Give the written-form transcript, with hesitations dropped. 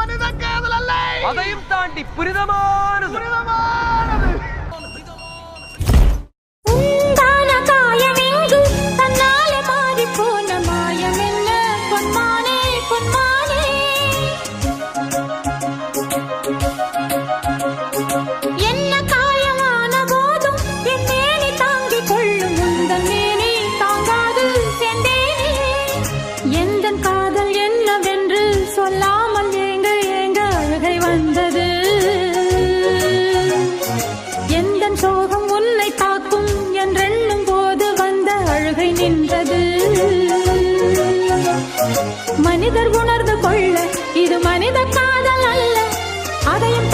மனித காதல் அல்ல, அதையும் தாண்டி புனிதமானது. சோகம் உன்னை தாக்கும் என்றெண்ணும் போது வந்த அழுகை நின்றது. மனிதர் உணர்ந்து கொள்ள இது மனித காதல் அல்ல, அதையும்